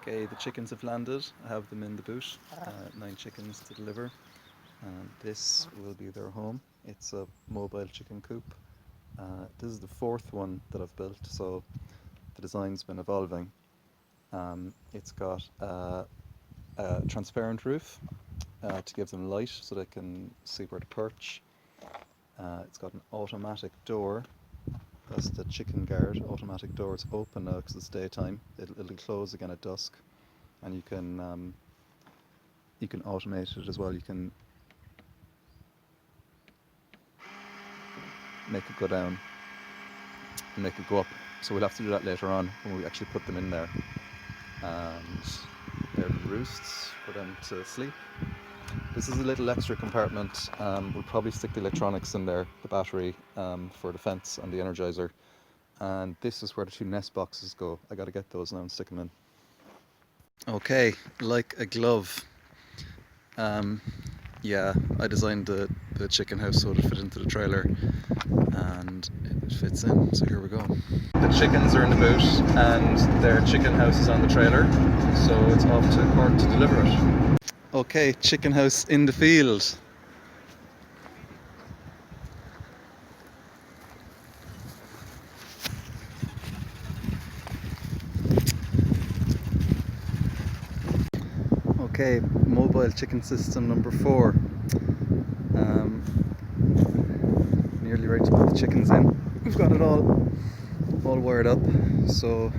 Okay, the chickens have landed. I have them in the boot. 9 chickens to deliver. And this will be their home. It's a mobile chicken coop. This is the 4th one that I've built, so the design's been evolving. It's got a transparent roof to give them light so they can see where to perch. It's got an automatic door. That's the chicken guard automatic door. It's open now because it's daytime. It'll close again at dusk, and you can automate it as well. You can make it go down and make it go up. So we'll have to do that later on when we actually put them in there. And there are the roosts for them to sleep. This is a little extra compartment. We'll probably stick the electronics in there, the battery for the fence and the energizer. And this is where the 2 nest boxes go. I gotta get those now and stick them in. Okay, like a glove. Yeah, I designed the chicken house so it fit into the trailer, and it fits in, so here we go. The chickens are in the boot and their chicken house is on the trailer, so it's off to Cork to deliver it. Okay, chicken house in the field. Okay, mobile chicken system number 4. Nearly ready to put the chickens in. We've got it all wired up. So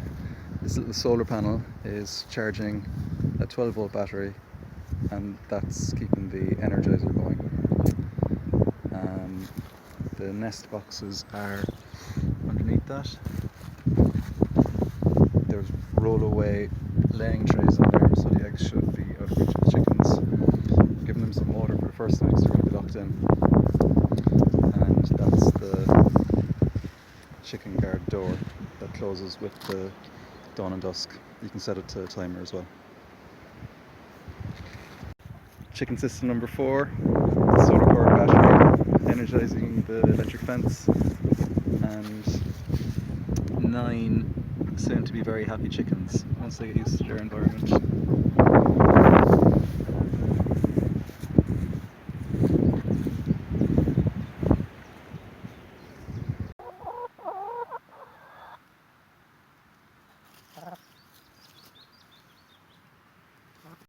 this little solar panel is charging a 12-volt battery, and that's keeping the energizer going. The nest boxes are underneath that. There's roll-away laying trays in there, so the eggs should be out of reach of the chickens. I'm giving them some water for the first night, so they're going to be locked in. And that's the chicken guard door that closes with the dawn and dusk. You can set it to a timer as well. Chicken system number 4, solar powered battery, energizing the electric fence, and 9 soon to be very happy chickens once they get used to their environment.